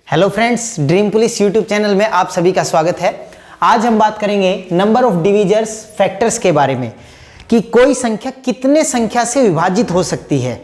Hello friends, dream police YouTube channel में आप सभी का स्वागत है। आज हम बात करेंगे नंबर ऑफ डिविजर्स फैक्टर्स के बारे में कि कोई संख्या कितने संख्या से विभाजित हो सकती है,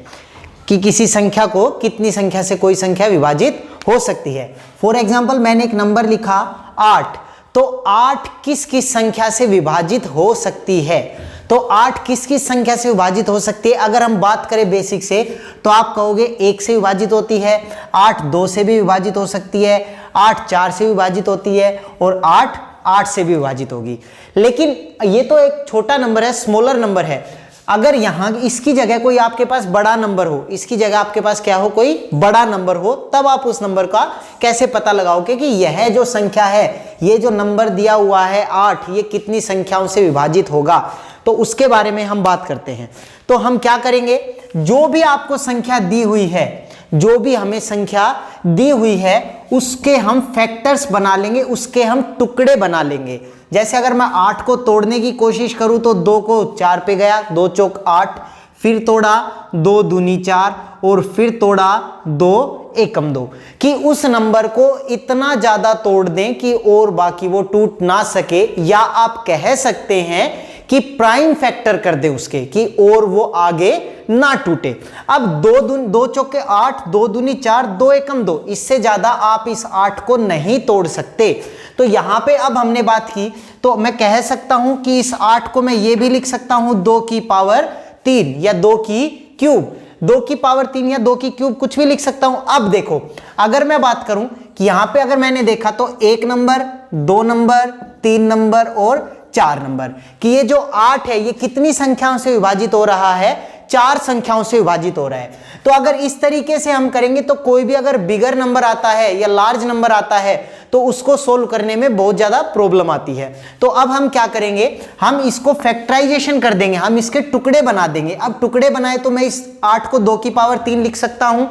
कि किसी संख्या को कितनी संख्या से कोई संख्या विभाजित हो सकती है। फॉर एग्जाम्पल मैंने एक नंबर लिखा 8, तो 8 किस किस संख्या से विभाजित हो सकती है। तो 8 किस किस संख्या से विभाजित हो सकती है, अगर हम बात करें बेसिक से तो आप कहोगे 1 से विभाजित होती है, 8 2 से भी विभाजित हो सकती है, 8 4 से विभाजित होती है और 8 8 से भी विभाजित होगी। लेकिन ये तो एक छोटा नंबर है, स्मॉलर नंबर है। अगर यहाँ इसकी जगह कोई आपके पास बड़ा नंबर हो, इसकी जगह आपके पास क्या हो, कोई बड़ा नंबर हो, तब आप उस नंबर का कैसे पता लगाओगे कि यह जो संख्या है, ये जो नंबर दिया हुआ है 8, ये कितनी संख्याओं से विभाजित होगा। तो उसके बारे में हम बात करते हैं। तो हम क्या करेंगे, जो भी आपको संख्या दी हुई है, जो भी हमें संख्या दी हुई है उसके हम फैक्टर्स बना लेंगे, उसके हम टुकड़े बना लेंगे। जैसे अगर मैं 8 को तोड़ने की कोशिश करूं तो 2 को 4 पे गया, 2 चौक 8, फिर तोड़ा 2 दूनी 4 और फिर तोड़ा 2 एकम 2, कि उस नंबर को इतना ज्यादा तोड़ दें कि और बाकी वो टूट ना सके, या आप कह सकते हैं कि प्राइम फैक्टर कर दे उसके, कि और वो आगे ना टूटे। अब 2 चौके 8, 2 दूनी 4, 2 एकम 2, इससे ज्यादा आप इस 8 को नहीं तोड़ सकते। तो यहां पे अब हमने बात की, तो मैं कह सकता हूं कि इस 8 को मैं ये भी लिख सकता हूं 2 की पावर 3 या 2 की क्यूब, 2 की पावर 3 या 2 की क्यूब, कुछ भी लिख सकता हूं। अब देखो, अगर मैं बात करूं कि यहां पे अगर मैंने देखा तो 1 नंबर, 2 नंबर, 3 नंबर और 4 नंबर, कि ये जो 8 है ये कितनी संख्याओं से विभाजित हो रहा है, 4 संख्याओं से विभाजित हो रहा है। तो अगर इस तरीके से हम करेंगे तो कोई भी अगर बिगर नंबर आता है या लार्ज नंबर आता है तो उसको सोल्व करने में बहुत ज्यादा प्रॉब्लम आती है। तो अब हम क्या करेंगे, हम इसको फैक्टराइजेशन कर देंगे, हम इसके टुकड़े बना देंगे। अब टुकड़े बनाए तो मैं इस 8 को 2 की पावर 3 लिख सकता हूं।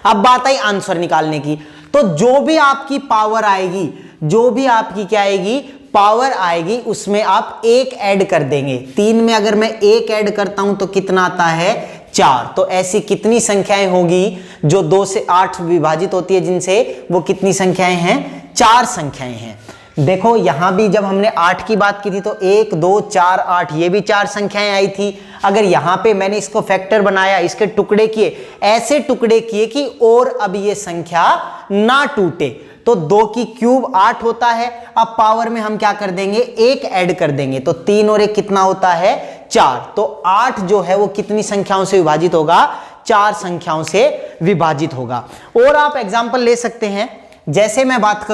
अब बात आई आंसर निकालने की, तो जो भी आपकी पावर आएगी, जो भी आपकी क्या आएगी, पावर आएगी, उसमें आप 1 ऐड कर देंगे। 3 में अगर मैं 1 ऐड करता हूं तो कितना आता है, 4। तो ऐसी कितनी संख्याएं होगी जो 2 से 8 विभाजित होती है, जिनसे वो कितनी संख्याएं हैं, 4 संख्याएं हैं। देखो यहां भी जब हमने 8 की बात की थी तो 1 2 4 8, ये भी 4 संख्याएं आई थी। अगर यहां पे मैंने इसको फैक्टर बनाया, इसके टुकड़े किए, ऐसे टुकड़े किए कि और अब ये संख्या ना टूटे, तो 2 की क्यूब 8 होता है। अब पावर में हम क्या कर देंगे, 1 ऐड कर देंगे, तो 3 और 1 कितना होता है, 4। तो 8 जो है वो कितनी संख्याओं से विभाजित होगा, 4 संख्याओं से विभाजित होगा। और आप एग्जांपल ले सकते हैं, जैसे मैं बात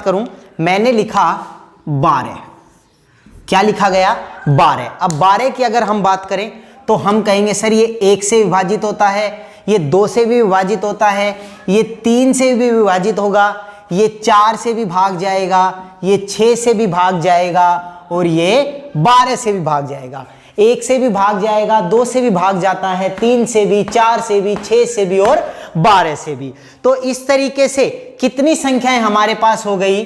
करूं, मैंने लिखा 12, क्या लिखा गया, 12। अब 12 की अगर हम बात करें तो हम कहेंगे सर ये 1 से विभाजित होता है, ये 2 से भी विभाजित होता है, ये 3 से भी विभाजित होगा, ये 4 से भी भाग जाएगा, ये 6 से भी भाग जाएगा और ये 12 से भी भाग जाएगा। 1 से भी भाग जाएगा, 2 से भी भाग जाता है, 3 से भी, 4 से भी, 6 से भी और 12 से भी। तो इस तरीके से कितनी संख्याएं हमारे पास हो गई,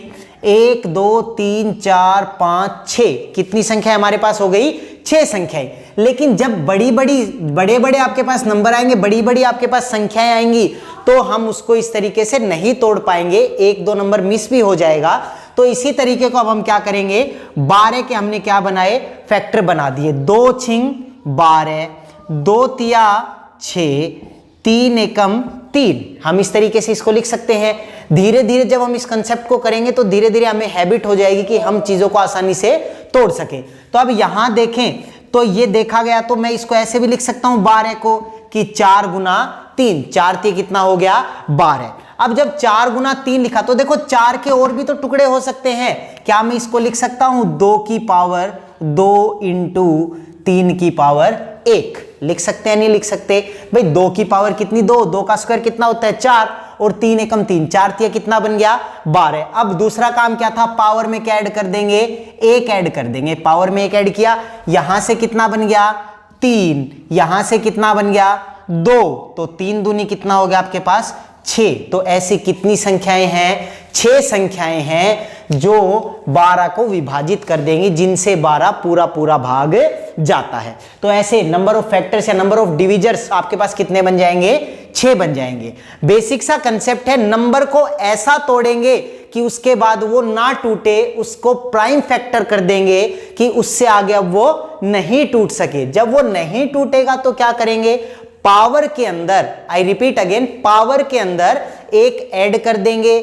1 2 3 4 5 6, कितनी संख्या हमारे पास हो गई, 6 संख्याएं। लेकिन जब बड़े बड़े आपके पास नंबर आएंगे, बड़ी बड़ी आपके पास संख्याएं आएंगी, तो हम उसको इस तरीके से नहीं तोड़ पाएंगे, 1 2 नंबर मिस भी हो जाएगा। तो इसी तरीके को अब हम क्या करेंगे, 12 के हमने क्या बनाए, फैक्टर बना दिए। 2 छिंग 12, 2 तिया 6, 3 एकम 3, हम इस तरीके से इसको लिख सकते हैं। धीरे धीरे जब हम इस कंसेप्ट को करेंगे तो धीरे धीरे हमें हैबिट हो जाएगी कि हम चीजों को आसानी से तोड़ सकें। तो अब यहां देखें तो ये देखा गया, तो मैं इसको ऐसे भी लिख सकता हूं 12 को कि 4 गुना 3, 4 3 कितना हो गया, 12। अब जब 4 गुना 3 लिखा तो देखो 4 के और भी तो टुकड़े हो सकते हैं। क्या मैं इसको लिख सकता हूं 2 की पावर 2 इंटू 3 की पावर 1, लिख सकते हैं, नहीं लिख सकते भाई। 2 की पावर कितनी, 2, 2 का स्क्वायर कितना होता है, 4, और 3 एकम 3, 4 3 कितना बन गया, 12। अब दूसरा काम क्या था, पावर में क्या ऐड कर देंगे, 1 ऐड कर देंगे। पावर में 1 ऐड किया, यहां से कितना बन गया, 3, यहां से कितना बन गया, 2, तो 3 दूनी कितना हो गया आपके पास, 6। तो ऐसी कितनी संख्याएं हैं? 6 संख्याएं हैं जो 12 को विभाजित कर देंगी, जिनसे 12 पूरा पूरा भाग जाता है। तो ऐसे नंबर ऑफ फैक्टर्स या नंबर ऑफ डिविजर्स आपके पास कितने बन जाएंगे? 6 बन जाएंगे। बेसिक सा कंसेप्ट है, नंबर को ऐसा तोड़ेंगे कि उसके बाद वो ना टूटे, उसको प्राइम फैक्टर कर देंगे कि उससे आगे अब वो नहीं टूट सके। जब वो नहीं टूटेगा तो क्या करेंगे? पावर के अंदर, आई रिपीट अगेन, पावर के अंदर एक ऐड कर देंगे,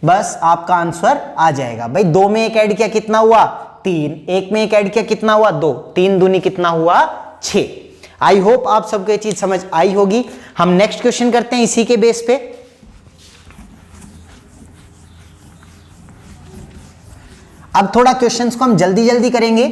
बस आपका आंसर आ जाएगा। भाई 2 में एक ऐड किया कितना हुआ? 3। 1 में एक ऐड किया कितना हुआ? 2। 3 दूनी कितना हुआ? 6। आई होप आप सबको ये चीज समझ आई होगी। हम नेक्स्ट क्वेश्चन करते हैं इसी के बेस पे। अब थोड़ा क्वेश्चंस को हम जल्दी जल्दी करेंगे।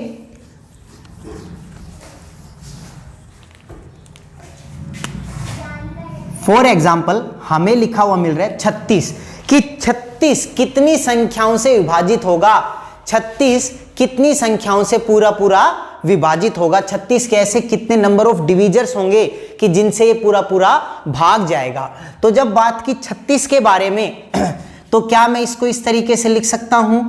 फॉर एग्जाम्पल हमें लिखा हुआ मिल रहा है 36 कि 36 कितनी संख्याओं से विभाजित होगा? 36 कितनी संख्याओं से पूरा पूरा विभाजित होगा? 36 के ऐसे कितने नंबर ऑफ डिविजर्स होंगे कि जिनसे ये पूरा पूरा भाग जाएगा? तो जब बात की 36 के बारे में तो क्या मैं इसको इस तरीके से लिख सकता हूं?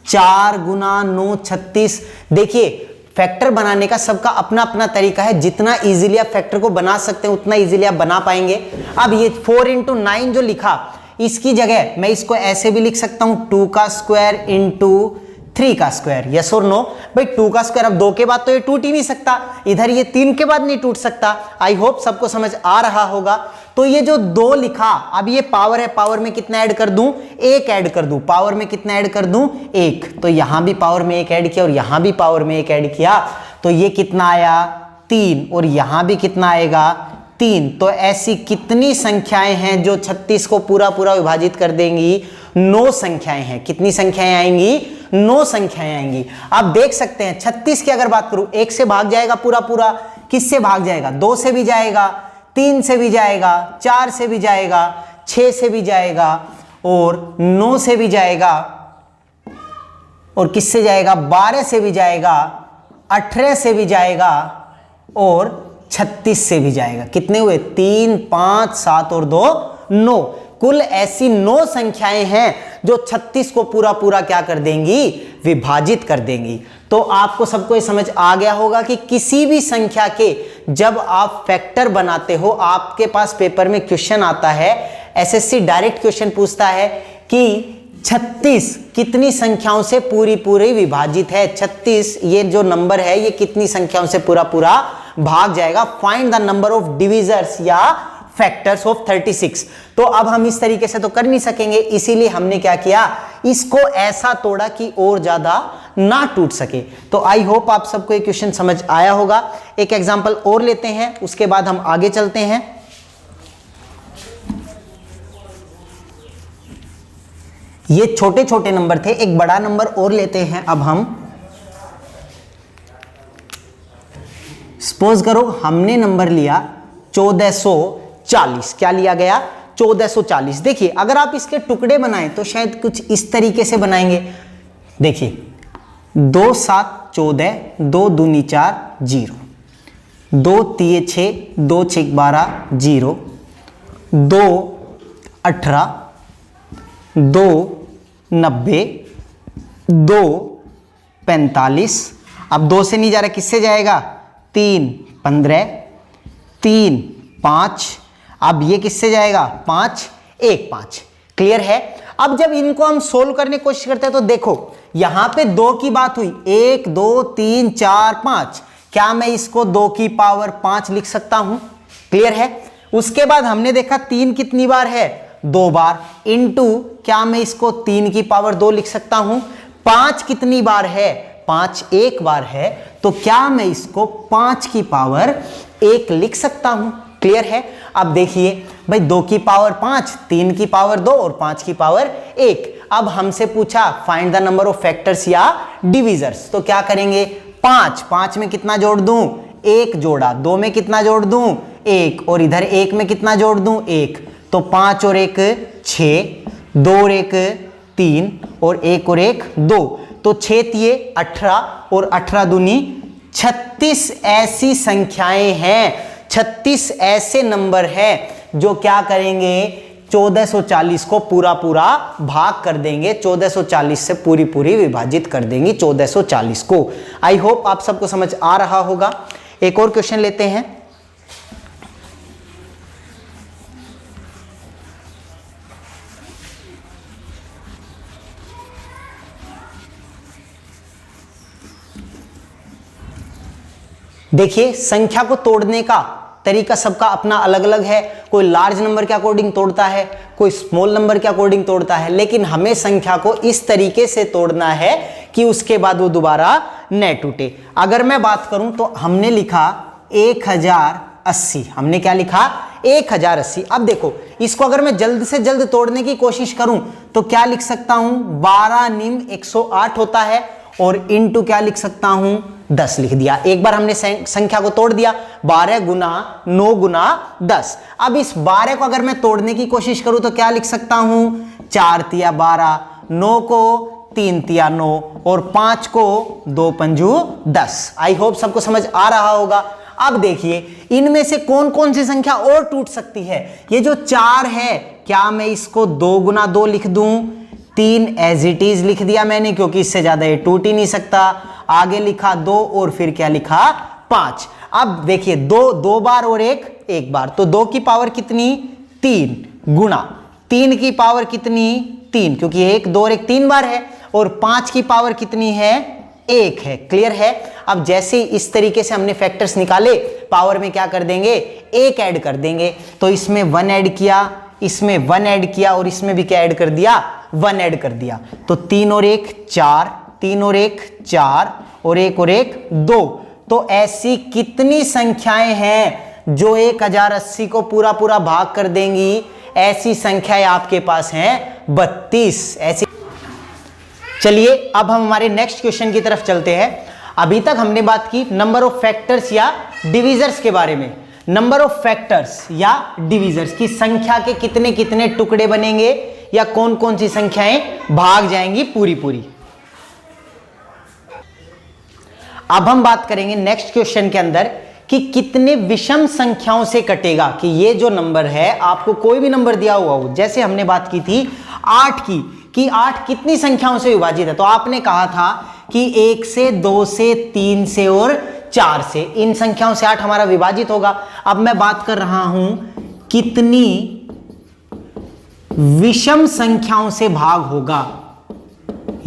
4 गुना 9 36। देखिए फैक्टर बनाने का सबका अपना अपना तरीका है। जितना इजीली आप फैक्टर को बना सकते हैं उतना इजीली आप बना पाएंगे। अब ये 4 × 9 जो लिखा, इसकी जगह मैं इसको ऐसे भी लिख सकता हूं 2 का स्क्वायर × 3 का स्क्वायर। यस और नो? भाई 2 का स्क्वायर, अब 2 के बाद तो ये टूट ही नहीं सकता, इधर ये 3 के बाद नहीं टूट सकता। आई होप सबको समझ आ रहा होगा। तो ये जो 2 लिखा, अब ये पावर है, पावर में कितना ऐड कर दूं? 1 ऐड कर दूं। पावर में कितना ऐड कर दूं? 1। तो यहां भी पावर में 1 ऐड किया और यहां भी पावर में 1 ऐड किया, तो ये कितना आया? 3। और यहां भी कितना आएगा? 3। तो ऐसी कितनी संख्याएं हैं जो 36 को पूरा पूरा विभाजित कर देंगी? 9 संख्याएं हैं। कितनी संख्याएं आएंगी? 9 संख्याएं आएंगी। आप देख सकते हैं 36 की अगर बात करूं, 1 से भाग जाएगा पूरा पूरा, किससे भाग जाएगा? 2 से भी जाएगा, 3 से भी जाएगा, 4 से भी जाएगा, 6 से भी जाएगा और 9 से भी जाएगा, और किससे जाएगा? 12 से भी जाएगा, 18 से भी जाएगा और 36 से भी जाएगा। कितने हुए? 3, 5, 7 और 2 9। कुल ऐसी 9 संख्याएं हैं जो 36 को पूरा पूरा क्या कर देंगी? विभाजित कर देंगी। तो आपको सबको ये समझ आ गया होगा कि किसी भी संख्या के जब आप फैक्टर बनाते हो, आपके पास पेपर में क्वेश्चन आता है, एसएससी डायरेक्ट क्वेश्चन पूछता है कि 36 कितनी संख्याओं से पूरी पूरी विभाजित है? 36 ये जो नंबर है ये कितनी संख्याओं से पूरा पूरा भाग जाएगा? Find the number of divisors या फैक्टर्स ऑफ 36। तो अब हम इस तरीके से तो कर नहीं सकेंगे, इसीलिए हमने क्या किया? इसको ऐसा तोड़ा कि और ज्यादा ना टूट सके। तो आई होप आप सबको ये क्वेश्चन समझ आया होगा। एक एग्जांपल और लेते हैं, उसके बाद हम आगे चलते हैं। ये छोटे छोटे नंबर थे, एक बड़ा नंबर और लेते हैं अब हम। सपोज करो हमने नंबर लिया 1440। क्या लिया गया? 1440। देखिए अगर आप इसके टुकड़े बनाएं तो शायद कुछ इस तरीके से बनाएंगे। देखिए 2 7 14, 2 दूनी 4 0, 2 3 6, 2 6 12 0, 2 18, 2 90, 2 45। अब 2 से नहीं जा रहा, किससे जाएगा? 3 15, 3 5। अब ये किससे जाएगा? 5 1 5। क्लियर है? अब जब इनको हम सोल्व करने की कोशिश करते हैं तो देखो यहां पे 2 की बात हुई, 1 2 3 4 5। क्या मैं इसको 2 की पावर 5 लिख सकता हूं? क्लियर है? उसके बाद हमने देखा 3 कितनी बार है? 2 बार। इनटू क्या मैं इसको 3 की पावर 2 लिख सकता हूं? 5 कितनी बार है? 5 1 बार है। तो क्या मैं इसको 5 की पावर 1 लिख सकता हूं? क्लियर है? अब देखिए भाई 2 की पावर 5, 3 की पावर 2 और 5 की पावर 1। अब हमसे पूछा find the number of factors या डिविजर्स। तो क्या करेंगे? 5 में कितना जोड़ दूं? 1 जोड़ा। 2 में कितना जोड़ दूं? 1। और इधर 1 में कितना जोड़ दूं? 1। तो 5 और 1 6, 2 और 1 3 और 1 और 1 2। तो 6 तिये 18 और 18 दूनी 36 ऐसी संख्याएं हैं, 36 ऐसे नंबर हैं जो क्या करेंगे 1440 को पूरा पूरा भाग कर देंगे, 1440 से पूरी पूरी विभाजित कर देंगी 1440 को। आई होप आप सबको समझ आ रहा होगा। एक और क्वेश्चन लेते हैं। देखिए, संख्या को तोड़ने का तरीका सबका अपना अलग अलग है। कोई लार्ज नंबर के अकॉर्डिंग तोड़ता है, कोई स्मॉल नंबर के अकॉर्डिंग तोड़ता है, लेकिन हमें संख्या को इस तरीके से तोड़ना है कि उसके बाद वो दोबारा न टूटे। अगर मैं बात करूं तो हमने लिखा 1080, हमने क्या लिखा 1080। अब देखो, इसको अगर मैं जल्द से जल्द तोड़ने की कोशिश करूं तो क्या लिख सकता हूं, 12 निम 108 होता है, और इनटू क्या लिख सकता हूं, 10 लिख दिया। एक बार हमने संख्या को तोड़ दिया, 12 गुना 9 गुना 10। अब इस 12 को अगर मैं तोड़ने की कोशिश करूं तो क्या लिख सकता हूं, 4 तिया 12, 9 को 3 तिया 9, और 5 को 2 पंजू 10। आई होप सबको समझ आ रहा होगा। अब देखिए, इनमें से कौन कौन सी संख्या और टूट सकती है। ये जो 4 है, क्या मैं इसको 2 गुना 2 लिख दूं, 3 एज इट इज लिख दिया मैंने, क्योंकि इससे ज्यादा ये टूट ही नहीं सकता। आगे लिखा 2, और फिर क्या लिखा 5। अब देखिए, 2 बार और एक बार, तो 2 की पावर कितनी, 3 गुना 3 की पावर कितनी, 3, क्योंकि 1 2 और 1 3 बार है, और 5 की पावर कितनी है, 1 है। क्लियर है। अब जैसे इस तरीके से हमने फैक्टर्स निकाले, पावर में क्या कर देंगे, 1 ऐड कर देंगे। तो इसमें 1 ऐड किया, इसमें 1 ऐड किया, और इसमें भी क्या ऐड कर दिया, 1 ऐड कर दिया। तो 3 और 1 4, 3 और 1 4, और 1 और 1 2। तो ऐसी कितनी संख्याएं हैं जो 1080 को पूरा पूरा भाग कर देंगी? ऐसी संख्याएं आपके पास हैं 32। ऐसी। चलिए अब हम हमारे नेक्स्ट क्वेश्चन की तरफ चलते हैं। अभी तक हमने बात की नंबर ऑफ फैक्टर्स या डिविजर्स के बारे में। नंबर ऑफ फैक्टर्स या डिविजर्स की संख्या के कितने कितने टुकड़े बनेंगे, या कौन कौन सी संख्याएं भाग जाएंगी पूरी पूरी। अब हम बात करेंगे नेक्स्ट क्वेश्चन के अंदर कि कितने विषम संख्याओं से कटेगा। कि ये जो नंबर है, आपको कोई भी नंबर दिया हुआ हो, जैसे हमने बात की थी 8 की, कि 8 कितनी संख्याओं से विभाजित है। तो आपने कहा था कि 1 से 2 से 3 से और 4 से, इन संख्याओं से 8 हमारा विभाजित होगा। अब मैं बात कर रहा हूं कितनी विषम संख्याओं से भाग होगा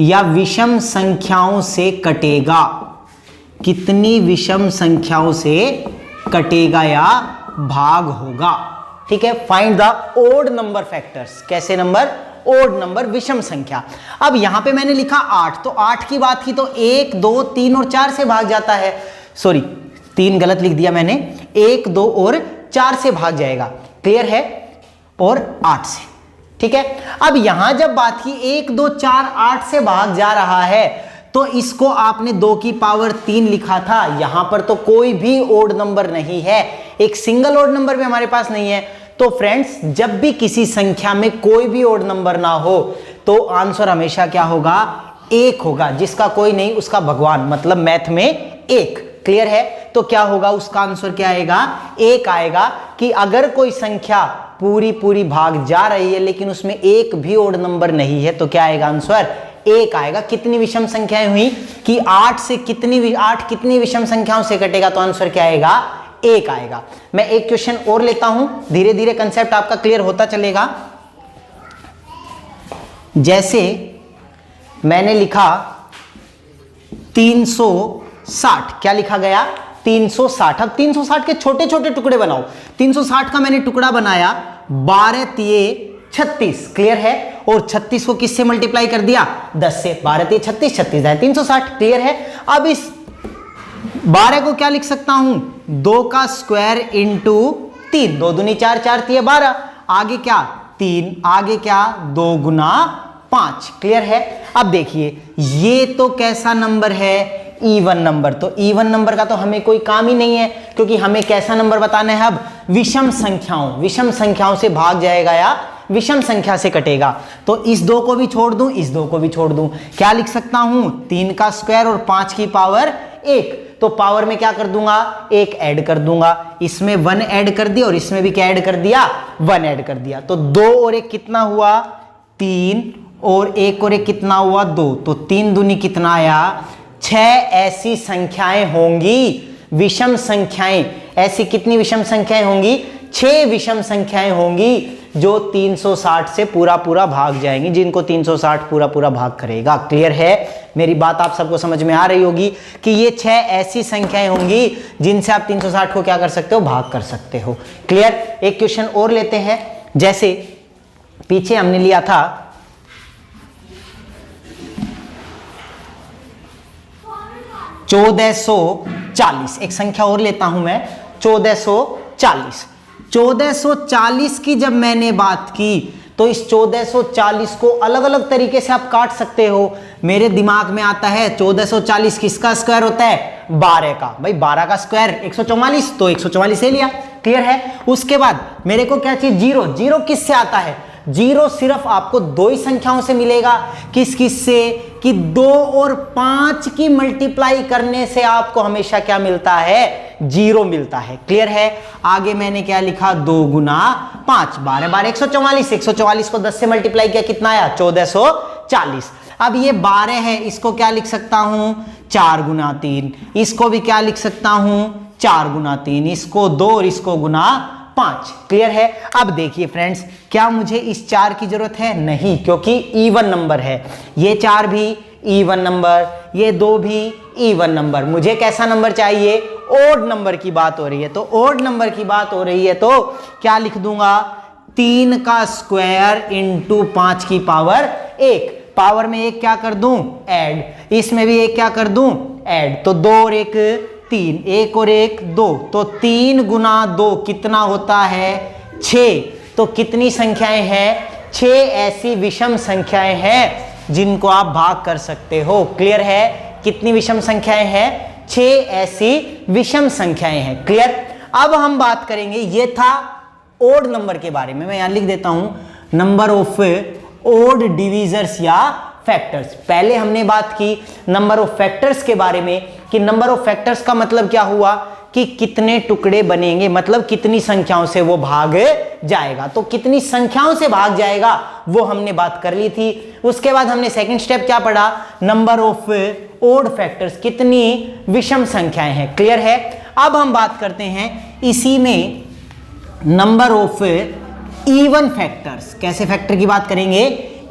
या विषम संख्याओं से कटेगा। कितनी विषम संख्याओं से कटेगा या भाग होगा। ठीक है। Find the odd number factors. कैसे नंबर, ओड नंबर, विषम संख्या। अब यहां पे मैंने लिखा 8, तो 8 की बात की तो 1 2 3 और 4 से भाग जाता है। सॉरी, 3 गलत लिख दिया मैंने, 1 2 और 4 से भाग जाएगा। क्लियर है। और 8 से। ठीक है। अब यहां जब बात की 1 2 4 8 से भाग जा रहा है, तो इसको आपने 2 की पावर 3 लिखा था। यहां पर तो कोई भी ओड नंबर नहीं है, एक सिंगल ओड नंबर भी हमारे पास नहीं है। तो फ्रेंड्स, जब भी किसी संख्या में कोई भी ओड नंबर ना हो तो आंसर हमेशा क्या होगा, 1 होगा। जिसका कोई नहीं उसका भगवान, मतलब मैथ में 1। क्लियर है। तो क्या होगा, उसका आंसर क्या आएगा, 1 आएगा। कि अगर कोई संख्या पूरी पूरी भाग जा रही है लेकिन उसमें एक भी ओड नंबर नहीं है, तो क्या आएगा आंसर, 1 आएगा। कितनी विषम संख्याएं हुई कि 8 कितनी विषम संख्याओं से कटेगा, तो आंसर क्या आएगा, 1 आएगा। मैं एक क्वेश्चन और लेता हूं, धीरे धीरे कंसेप्ट आपका क्लियर होता चलेगा। जैसे मैंने लिखा 360, क्या लिखा गया, 360। अब 360 के छोटे छोटे टुकड़े बनाओ। 360 का मैंने टुकड़ा बनाया, 12 तिये 36। क्लियर है। और 36 को किससे मल्टीप्लाई कर दिया, 10 से। 12 तिये 36, 36 है 360। क्लियर है। अब इस 12 को क्या लिख सकता हूं, 2 का स्क्वायर इंटू 3, 2 दूनी 4, 4 तिये 12। आगे क्या 3, आगे क्या 2 गुना 5। क्लियर है। अब देखिए, ये तो कैसा नंबर है, इवन नंबर। तो इवन नंबर का तो हमें कोई काम ही नहीं है, क्योंकि हमें कैसा नंबर बताना है, अब विषम संख्याओं से भाग जाएगा या विषम संख्या से कटेगा। तो इस 2 को भी छोड़ दूं, इस 2 को भी छोड़ दूं, क्या लिख सकता हूं, 3 का स्क्वायर और 5 की पावर 1। तो पावर में क्या कर दूंगा, 1 ऐड कर दूंगा, इसमें 1 ऐड कर दिया और इसमें भी क्या ऐड कर दिया, 1 ऐड कर दिया। तो 2 और 1 कितना हुआ, 3, और 1 और 1 कितना हुआ, 2। तो 3 दूनी कितना आया, 6 ऐसी संख्याएं होंगी, विषम संख्याएं। ऐसी कितनी विषम संख्याएं होंगी, 6 विषम संख्याएं होंगी जो 360 से पूरा पूरा भाग जाएंगी, जिनको 360 पूरा पूरा भाग करेगा। क्लियर है, मेरी बात आप सबको समझ में आ रही होगी कि ये 6 ऐसी संख्याएं होंगी जिनसे आप 360 को क्या कर सकते हो, भाग कर सकते हो। क्लियर। एक क्वेश्चन और लेते हैं, जैसे पीछे हमने लिया था 1440, एक संख्या और लेता हूं मैं 1440। 1440 की जब मैंने बात की तो इस 1440 को अलग अलग तरीके से आप काट सकते हो। मेरे दिमाग में आता है 1440 किसका स्क्वायर होता है, 12 का। भाई 12 का स्क्वायर 144, तो 144 ले लिया। क्लियर है। उसके बाद मेरे को क्या चाहिए, 0। 0 किससे आता है, 0 सिर्फ आपको 2 ही संख्याओं से मिलेगा। किस किस से, कि 2 और 5 की मल्टीप्लाई करने से आपको हमेशा क्या मिलता है, 0 मिलता है। क्लियर है। आगे मैंने क्या लिखा, 2 गुना 5, 12 12 144। 144 को 10 से मल्टीप्लाई किया, कितना आया, 1440। अब ये 12 है, इसको क्या लिख सकता हूं, 4 गुना 3। इसको भी क्या लिख सकता हूं, 4 गुना 3। इसको 2 और इसको गुना 5। क्लियर है। अब देखिए फ्रेंड्स, क्या मुझे इस 4 की जरूरत है, नहीं, क्योंकि इवन नंबर है। ये 4 भी इवन नंबर, ये 2 भी इवन नंबर। मुझे कैसा नंबर चाहिए, ओड नंबर की बात हो रही है। तो ओड नंबर की बात हो रही है तो क्या लिख दूंगा, 3 का स्क्वायर इंटू 5 की पावर 1। पावर में 1 क्या कर दूं, ऐड। इसमें भी 1 क्या कर दूं, ऐड। तो 2 और 1 3, 1 और 1 2। तो 3 गुना 2 कितना होता है, 6। तो कितनी संख्याएं हैं, 6 ऐसी विषम संख्याएं हैं जिनको आप भाग कर सकते हो। क्लियर है। कितनी विषम संख्याएं हैं, 6 ऐसी विषम संख्याएं हैं। क्लियर। अब हम बात करेंगे, ये था ओड नंबर के बारे में। मैं यहां लिख देता हूं, नंबर ऑफ ओड डिविजर्स या फैक्टर्स। पहले हमने बात की नंबर ऑफ फैक्टर्स के बारे में, कि नंबर ऑफ फैक्टर्स का मतलब क्या हुआ, कि कितने टुकड़े बनेंगे, मतलब कितनी संख्याओं से वो भाग जाएगा। तो कितनी संख्याओं से भाग जाएगा वो हमने बात कर ली थी। उसके बाद हमने सेकंड स्टेप क्या पढ़ा, नंबर ऑफ ओड फैक्टर्स, कितनी विषम संख्याएं हैं। क्लियर है। अब हम बात करते हैं इसी में नंबर ऑफ इवन फैक्टर्स। कैसे फैक्टर की बात करेंगे,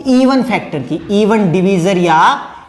इवन फैक्टर की, इवन डिवीजर या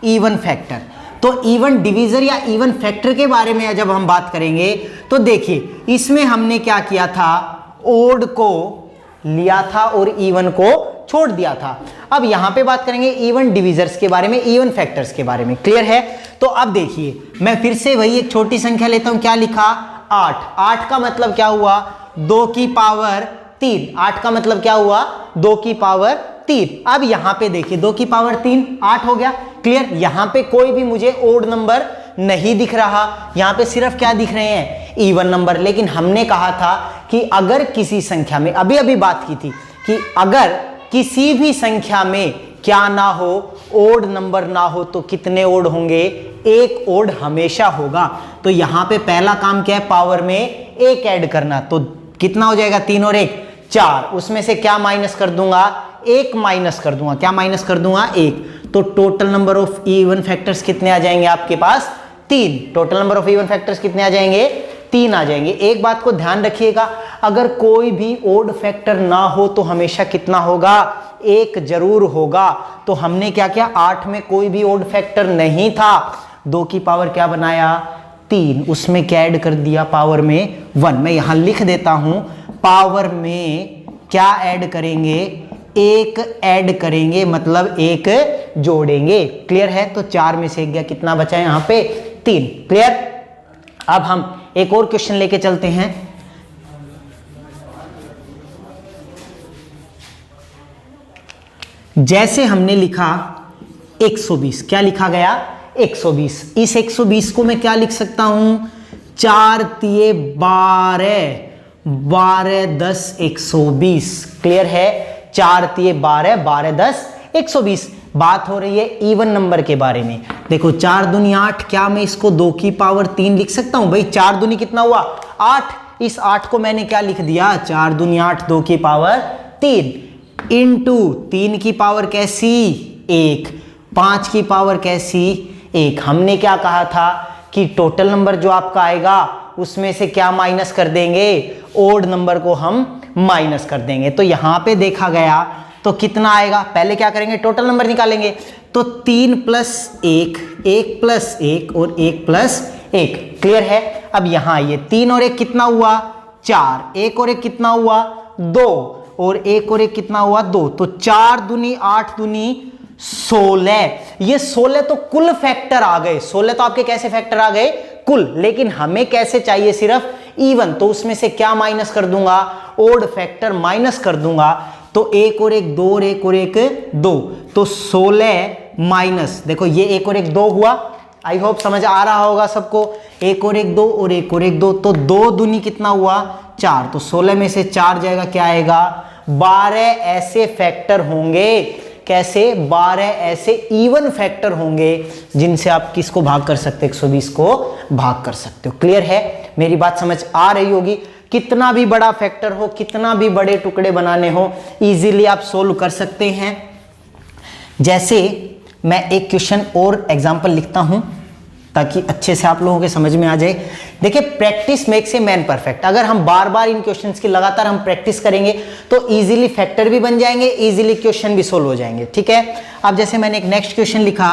इवन फैक्टर। तो इवन डिवीजर या इवन फैक्टर के बारे में जब हम बात करेंगे तो देखिए, इसमें हमने क्या किया था, ओड को लिया था और इवन को छोड़ दिया था। अब यहां पे बात करेंगे इवन डिवीजर्स के बारे में, इवन फैक्टर्स के बारे में। क्लियर है। तो अब देखिए, मैं फिर से वही एक छोटी संख्या लेता हूं, क्या लिखा, 8। 8 का मतलब क्या हुआ, 2 की पावर 3। 8 का मतलब क्या हुआ, 2 की पावर 3। अब यहां पे देखिए, 2 की पावर 3 8 हो गया। क्लियर। यहां पे कोई भी मुझे ओड नंबर नहीं दिख रहा, यहां पे सिर्फ क्या दिख रहे हैं, इवन नंबर। लेकिन हमने कहा था कि अगर किसी संख्या में, अभी अभी बात की थी कि अगर किसी भी संख्या में क्या ना हो, ओड नंबर ना हो, तो कितने ओड होंगे, 1 ओड हमेशा होगा। तो यहां पे पहला काम क्या है, पावर में 1 ऐड करना। तो कितना हो जाएगा, 3 और 1 4। उसमें से क्या माइनस कर दूंगा, 1 माइनस कर दूंगा। क्या माइनस कर दूंगा, 1। तो total number of even factors कितने आ जाएंगे आपके पास, 3। Total number of even factors कितने आ जाएंगे, 3 आ जाएंगे। एक बात को ध्यान रखिएगा, अगर कोई भी ओड फैक्टर ना हो तो हमेशा कितना होगा, 1 जरूर होगा। तो हमने क्या किया, 8 में कोई भी ओड फैक्टर नहीं था, 2 की पावर क्या बनाया, 3। उसमें क्या ऐड कर दिया, पावर में 1। मैं यहां लिख देता हूं, पावर में क्या ऐड करेंगे, 1 ऐड करेंगे, मतलब 1 जोड़ेंगे। क्लियर है। तो 4 में से 1 गया, कितना बचा है यहां पे, 3। क्लियर। अब हम एक और क्वेश्चन लेके चलते हैं। जैसे हमने लिखा 120, क्या लिखा गया, 120। इस 120 को मैं क्या लिख सकता हूं, 4 तिये 12, 12 10 120। क्लियर है। 4 तिये 12, 12 10 120। बात हो रही है इवन नंबर के बारे में। देखो 4 दूनी 8, क्या मैं इसको 2 की पावर 3 लिख सकता हूं? भाई 4 दूनी कितना हुआ? 8। इस 8 को मैंने क्या लिख दिया? 4 दूनी 8, 2 की पावर 3 इंटू 3 की पावर कैसी? 1, 5 की पावर कैसी? 1। हमने क्या कहा था कि टोटल नंबर जो आपका आएगा उसमें से क्या माइनस कर देंगे? ओड नंबर को हम माइनस कर देंगे। तो यहां पे देखा गया तो कितना आएगा? पहले क्या करेंगे? टोटल नंबर निकालेंगे। तो 3 + 1, 1 + 1 और 1 + 1। क्लियर है? अब यहां आइए, 3 और 1 कितना हुआ? 4। 1 और 1 कितना हुआ? 2 और 1 और 1 कितना हुआ? 2। तो 4 दूनी 8 दूनी 16। ये 16 तो कुल फैक्टर आ गए। 16 तो आपके कैसे फैक्टर आ गए? कुल। लेकिन हमें कैसे चाहिए? सिर्फ इवन। तो उसमें से क्या माइनस कर दूंगा? ओड फैक्टर माइनस कर दूंगा। तो 1 और 1 2 और 1 और 1 2। तो 16 माइनस, देखो ये 1 और 1 2 हुआ। आई होप समझ आ रहा होगा सबको। 1 और 1 2 और 1 और 1 2। तो 2 दूनी कितना हुआ? 4। तो 16 में से 4 जाएगा, क्या आएगा? 12 ऐसे फैक्टर होंगे। कैसे? 12 ऐसे इवन फैक्टर होंगे जिनसे आप किसको भाग कर सकते? 120 को भाग कर सकते हो। क्लियर है? मेरी बात समझ आ रही होगी। कितना भी बड़ा फैक्टर हो, कितना भी बड़े टुकड़े बनाने हो, इजीली आप सोल्व कर सकते हैं। जैसे मैं एक क्वेश्चन और एग्जांपल लिखता हूं ताकि अच्छे से आप लोगों के समझ में आ जाए। देखिए, practice makes a man perfect. अगर हम बार बार इन क्वेश्चंस की लगातार हम प्रैक्टिस करेंगे तो इजीली फैक्टर भी बन जाएंगे, इजीली क्वेश्चन भी सोल्व हो जाएंगे। ठीक है? अब जैसे मैंने एक नेक्स्ट क्वेश्चन लिखा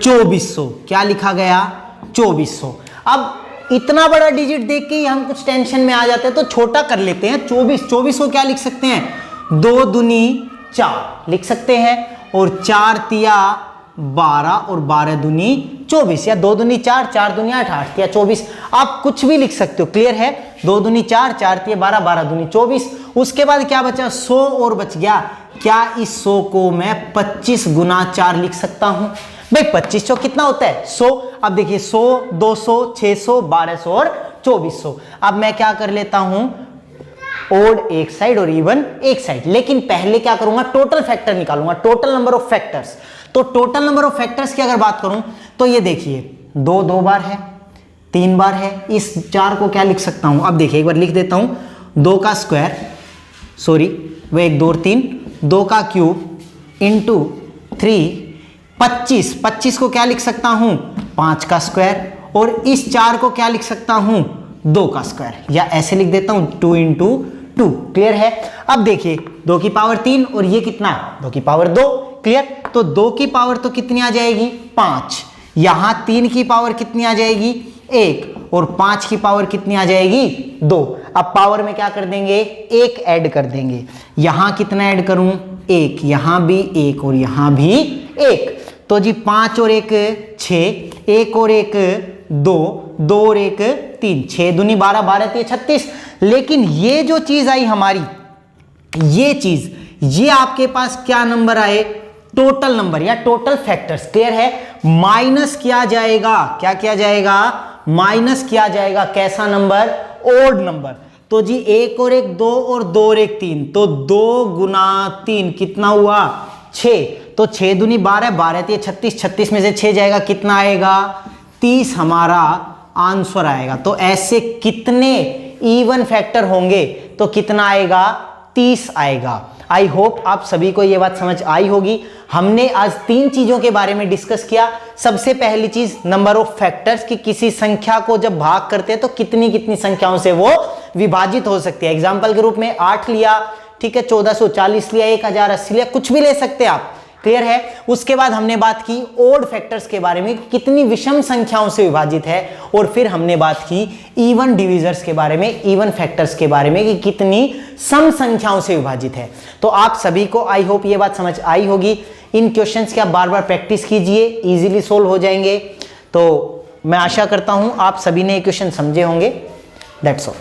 2400। क्या लिखा गया? 2400। अब इतना बड़ा डिजिट देख के ही हम कुछ टेंशन में आ जाते हैं, तो छोटा कर लेते हैं। 24 को क्या लिख सकते हैं? 2 दूनी 4 लिख सकते हैं, और 4 तिया 12 और 12 दूनी 24, या 2 दूनी 4, 4 दूनी 8, 8 तिया 24। आप कुछ भी लिख सकते हो। क्लियर है? 2 दूनी 4, 4 तिया 12, 12 दूनी 24। उसके बाद क्या बचा? 100 और बच गया। क्या इस 100 को मैं 25 गुना 4 लिख सकता हूं? भाई 2500 कितना होता है? 100। अब देखिए 100, 200, 600, 1200 और 2400। अब मैं क्या कर लेता हूं? ओड एक साइड और इवन एक साइड। लेकिन पहले क्या करूंगा? टोटल फैक्टर निकालूंगा, टोटल नंबर ऑफ फैक्टर्स। तो टोटल नंबर ऑफ फैक्टर्स की अगर बात करूं तो ये देखिए 2 2 बार है, 3 बार है। इस 4 को क्या लिख सकता हूं? अब देखिए एक बार लिख देता हूं। 2 का स्क्वायर, सॉरी वो 1 2 और 3, 2 का क्यूब इंटू 3 25। 25 को क्या लिख सकता हूं? 5 का स्क्वायर। और इस 4 को क्या लिख सकता हूं? 2 का स्क्वायर, या ऐसे लिख देता हूं 2 इंटू 2। क्लियर है? अब देखिए 2 की पावर 3 और ये कितना? 2 की पावर 2। क्लियर? तो 2 की पावर तो कितनी आ जाएगी? 5। यहां 3 की पावर कितनी आ जाएगी? 1। और 5 की पावर कितनी आ जाएगी? 2। अब पावर में क्या कर देंगे? 1 ऐड कर देंगे। यहां कितना ऐड करूं? 1। यहां भी 1 और यहां भी 1। तो जी 5 और 1 6, 1 और 1 2, 2 और 1 3, 6 दूनी 12, 12 3 36। लेकिन ये जो चीज आई हमारी, ये चीज, ये आपके पास क्या नंबर आए? टोटल नंबर या टोटल फैक्टर्स। क्लियर है? माइनस किया जाएगा। क्या किया जाएगा? माइनस किया जाएगा। कैसा नंबर? Odd number. तो जी 1 और 1 2 और 2 और 1 3। तो 2 गुना 3 कितना हुआ? 6। तो 6 दूनी 12, 12 3 36, 36 में से 6 जाएगा, कितना आएगा? 30 हमारा आंसर आएगा। तो ऐसे कितने इवन फैक्टर होंगे? तो कितना आएगा? 30 आएगा। आई होप आप सभी को यह बात समझ आई होगी। हमने आज 3 चीजों के बारे में डिस्कस किया। सबसे पहली चीज नंबर ऑफ फैक्टर्स, की किसी संख्या को जब भाग करते हैं तो कितनी कितनी संख्याओं से वो विभाजित हो सकती है। एग्जाम्पल के रूप में 8 लिया, ठीक है, 1440 लिया, 1080 लिया, कुछ भी ले सकते हैं आप। क्लियर है? उसके बाद हमने बात की ओड फैक्टर्स के बारे में, कितनी विषम संख्याओं से विभाजित है। और फिर हमने बात की इवन डिविजर्स के बारे में, इवन फैक्टर्स के बारे में, कि कितनी सम संख्याओं से विभाजित है। तो आप सभी को आई होप ये बात समझ आई होगी। इन क्वेश्चंस की आप बार बार प्रैक्टिस कीजिए, इजीली सोल्व हो जाएंगे। तो मैं आशा करता हूं आप सभी ने ये क्वेश्चन समझे होंगे। That's all.